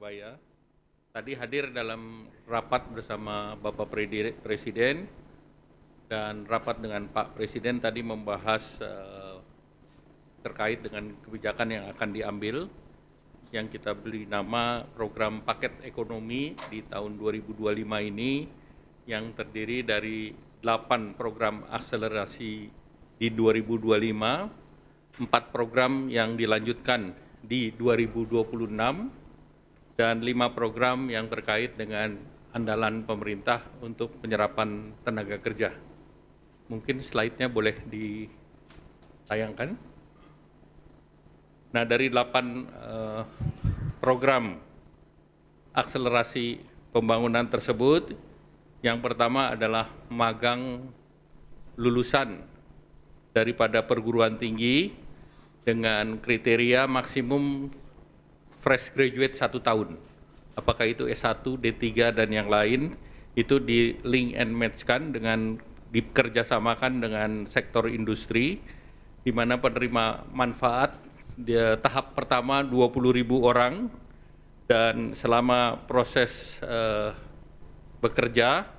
Surabaya. Tadi hadir dalam rapat bersama Bapak Presiden dan rapat dengan Pak Presiden tadi membahas terkait dengan kebijakan yang akan diambil yang kita beri nama program paket ekonomi di tahun 2025 ini yang terdiri dari 8 program akselerasi di 2025, 4 program yang dilanjutkan di 2026, dan 5 program yang terkait dengan andalan pemerintah untuk penyerapan tenaga kerja. Mungkin slide-nya boleh ditayangkan. Nah, dari 8 program akselerasi pembangunan tersebut, yang pertama adalah magang lulusan daripada perguruan tinggi dengan kriteria maksimum fresh graduate 1 tahun. Apakah itu S1, D3, dan yang lain, itu di link and match-kan dengan dikerjasamakan dengan sektor industri, di mana penerima manfaat di tahap pertama 20.000 orang, dan selama proses bekerja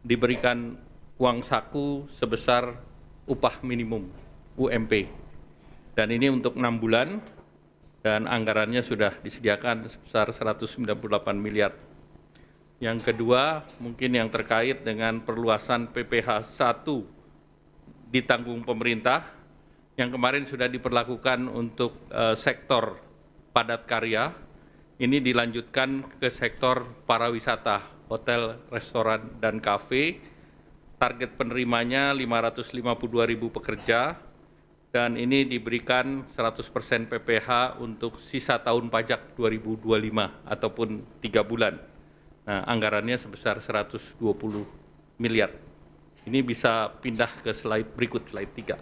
diberikan uang saku sebesar upah minimum UMP, dan ini untuk 6 bulan dan anggarannya sudah disediakan sebesar 198 miliar. Yang kedua mungkin yang terkait dengan perluasan PPh 1 ditanggung pemerintah yang kemarin sudah diperlakukan untuk sektor padat karya, ini dilanjutkan ke sektor pariwisata, hotel, restoran, dan kafe. Target penerimanya 552.000 pekerja, dan ini diberikan 100% PPh untuk sisa tahun pajak 2025 ataupun 3 bulan. Nah, anggarannya sebesar 120 miliar. Ini bisa pindah ke slide berikut, slide 3.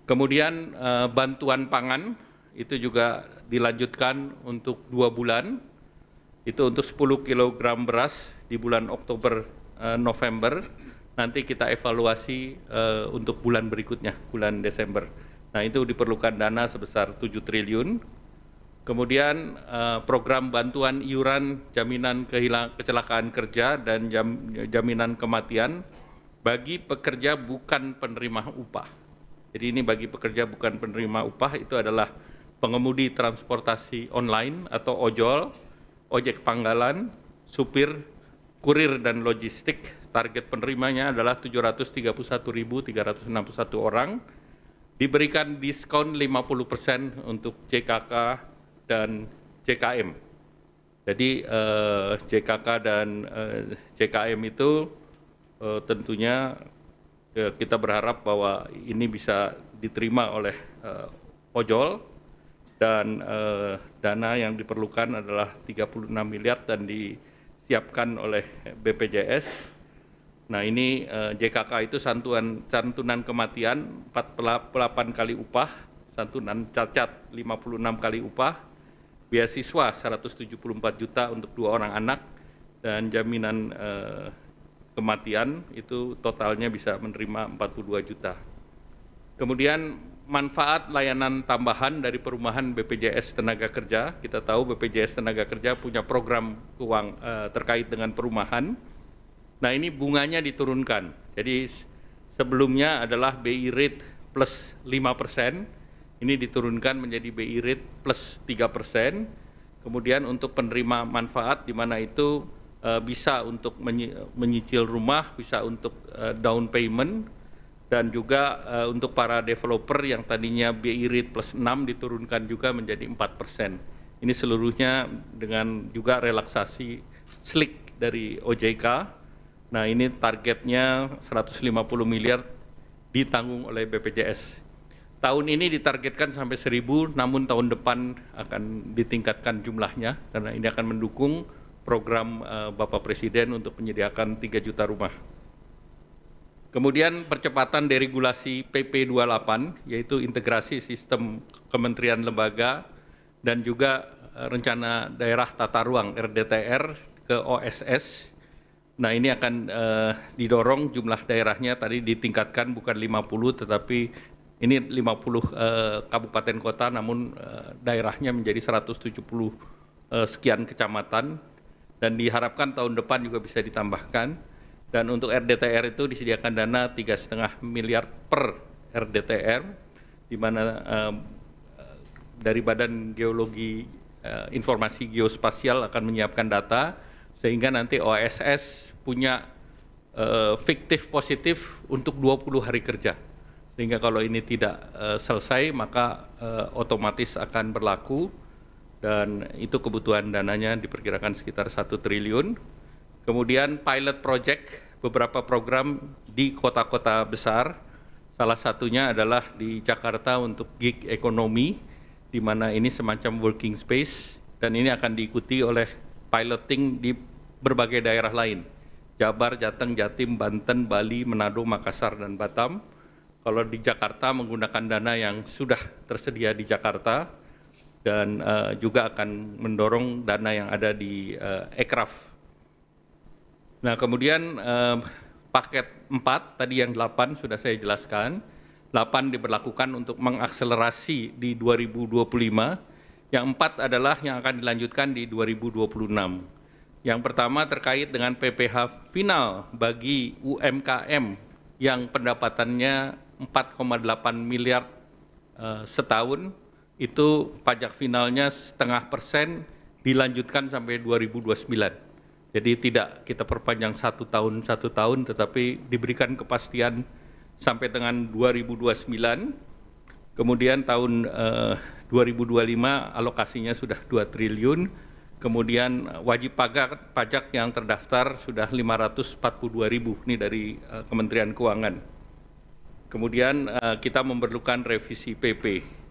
Kemudian bantuan pangan itu juga dilanjutkan untuk 2 bulan. Itu untuk 10 kg beras di bulan Oktober November. Nanti kita evaluasi untuk bulan berikutnya, bulan Desember. Nah, itu diperlukan dana sebesar 7 triliun. Kemudian program bantuan iuran jaminan kecelakaan kerja dan jaminan kematian bagi pekerja bukan penerima upah. Jadi ini bagi pekerja bukan penerima upah itu adalah pengemudi transportasi online atau ojol, ojek panggalan, supir, kurir, dan logistik. Target penerimanya adalah 731.361 orang, diberikan diskon 50% untuk JKK dan JKM. Jadi JKK dan JKM itu tentunya kita berharap bahwa ini bisa diterima oleh ojol, dan dana yang diperlukan adalah 36 miliar dan disiapkan oleh BPJS. Nah, ini JKK itu santunan kematian 48 kali upah, santunan cacat 56 kali upah, beasiswa 174 juta untuk 2 orang anak, dan jaminan kematian itu totalnya bisa menerima 42 juta. Kemudian manfaat layanan tambahan dari perumahan BPJS Tenaga Kerja. Kita tahu BPJS Tenaga Kerja punya program terkait dengan perumahan. Nah, ini bunganya diturunkan. Jadi sebelumnya adalah BI rate plus 5%, ini diturunkan menjadi BI rate plus 3%. Kemudian untuk penerima manfaat di mana itu bisa untuk menyicil rumah, bisa untuk down payment, dan juga untuk para developer yang tadinya BI rate plus 6 diturunkan juga menjadi 4%. Ini seluruhnya dengan juga relaksasi slick dari OJK. Nah, ini targetnya 150 miliar ditanggung oleh BPJS. Tahun ini ditargetkan sampai 1.000, namun tahun depan akan ditingkatkan jumlahnya karena ini akan mendukung program Bapak Presiden untuk menyediakan 3 juta rumah. Kemudian percepatan deregulasi PP 28, yaitu integrasi sistem kementerian lembaga dan juga rencana daerah tata ruang RDTR ke OSS. Nah, ini akan didorong jumlah daerahnya tadi ditingkatkan bukan 50 tetapi ini 50 kabupaten kota, namun daerahnya menjadi 170 sekian kecamatan, dan diharapkan tahun depan juga bisa ditambahkan. Dan untuk RDTR itu disediakan dana 3,5 miliar per RDTR, di mana dari Badan Geologi Informasi Geospasial akan menyiapkan data, sehingga nanti OSS punya fiktif positif untuk 20 hari kerja. Sehingga kalau ini tidak selesai, maka otomatis akan berlaku, dan itu kebutuhan dananya diperkirakan sekitar 1 triliun. Kemudian pilot project, beberapa program di kota-kota besar, salah satunya adalah di Jakarta untuk gig ekonomi, di mana ini semacam working space, dan ini akan diikuti oleh piloting di berbagai daerah lain, Jabar, Jateng, Jatim, Banten, Bali, Manado, Makassar, dan Batam. Kalau di Jakarta menggunakan dana yang sudah tersedia di Jakarta, dan juga akan mendorong dana yang ada di Ekraf. Nah, kemudian paket 4, tadi yang 8 sudah saya jelaskan, 8 diberlakukan untuk mengakselerasi di 2025, yang 4 adalah yang akan dilanjutkan di 2026. Yang pertama terkait dengan PPh final bagi UMKM yang pendapatannya 4,8 miliar setahun, itu pajak finalnya 0,5% dilanjutkan sampai 2029. Jadi tidak kita perpanjang satu tahun, tetapi diberikan kepastian sampai dengan 2029. Kemudian tahun 2025 alokasinya sudah 2 triliun. Kemudian wajib pajak yang terdaftar sudah 542.000, ini dari Kementerian Keuangan. Kemudian kita memerlukan revisi PP.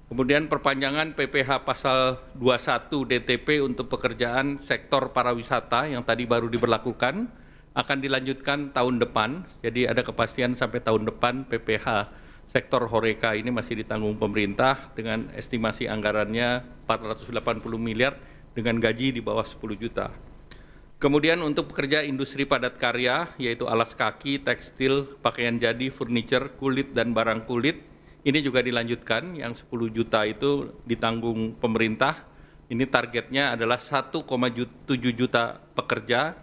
Kemudian perpanjangan PPh pasal 21 DTP untuk pekerjaan sektor pariwisata yang tadi baru diberlakukan akan dilanjutkan tahun depan. Jadi ada kepastian sampai tahun depan PPh sektor Horeca ini masih ditanggung pemerintah dengan estimasi anggarannya 480 miliar dengan gaji di bawah 10 juta. Kemudian untuk pekerja industri padat karya, yaitu alas kaki, tekstil, pakaian jadi, furniture, kulit, dan barang kulit, ini juga dilanjutkan, yang 10 juta itu ditanggung pemerintah. Ini targetnya adalah 1,7 juta pekerja,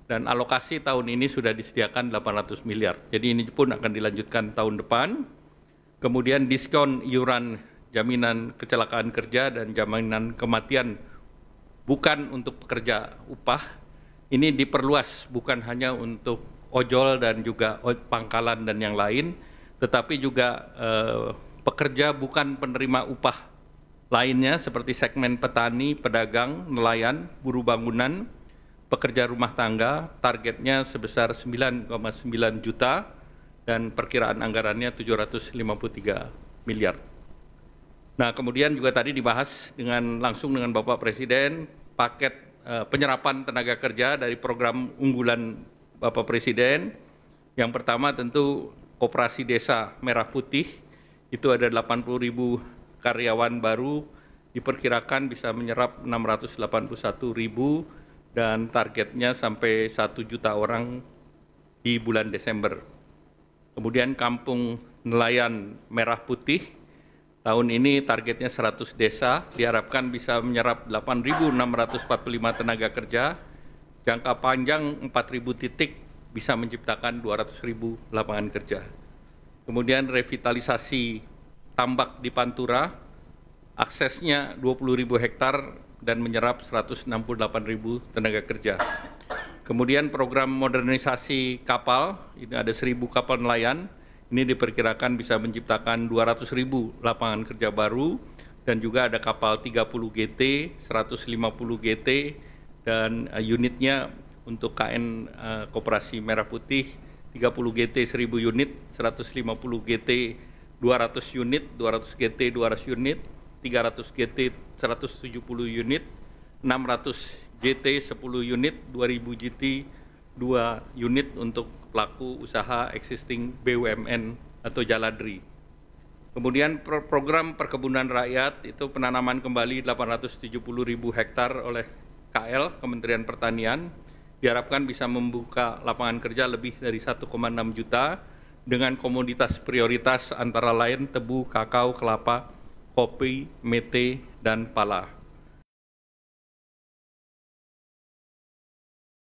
dan alokasi tahun ini sudah disediakan 800 miliar. Jadi ini pun akan dilanjutkan tahun depan. Kemudian diskon iuran jaminan kecelakaan kerja dan jaminan kematian bukan untuk pekerja upah, ini diperluas bukan hanya untuk ojol dan juga pangkalan dan yang lain, tetapi juga pekerja bukan penerima upah lainnya seperti segmen petani, pedagang, nelayan, buruh bangunan, pekerja rumah tangga, targetnya sebesar 9,9 juta dan perkiraan anggarannya 753 miliar. Nah, kemudian juga tadi dibahas langsung dengan Bapak Presiden paket penyerapan tenaga kerja dari program unggulan Bapak Presiden. Yang pertama tentu Koperasi Desa Merah Putih, itu ada 80.000 karyawan baru, diperkirakan bisa menyerap 681.000 dan targetnya sampai 1 juta orang di bulan Desember. Kemudian Kampung Nelayan Merah Putih, tahun ini targetnya 100 desa, diharapkan bisa menyerap 8.645 tenaga kerja, jangka panjang 4.000 titik, bisa menciptakan 200.000 lapangan kerja. Kemudian revitalisasi tambak di Pantura, aksesnya 20.000 hektar dan menyerap 168.000 tenaga kerja. Kemudian program modernisasi kapal, ini ada 1.000 kapal nelayan, ini diperkirakan bisa menciptakan 200.000 lapangan kerja baru, dan juga ada kapal 30 GT, 150 GT, dan unitnya untuk KN Koperasi Merah Putih 30 GT 1000 unit, 150 GT 200 unit, 200 GT 200 unit, 300 GT 170 unit, 600 GT 10 unit, 2000 GT 2 unit untuk pelaku usaha existing BUMN atau Jaladri. Kemudian program perkebunan rakyat itu penanaman kembali 870.000 hektar oleh KL, Kementerian Pertanian, diharapkan bisa membuka lapangan kerja lebih dari 1,6 juta dengan komoditas prioritas antara lain tebu, kakao, kelapa, kopi, mete, dan pala.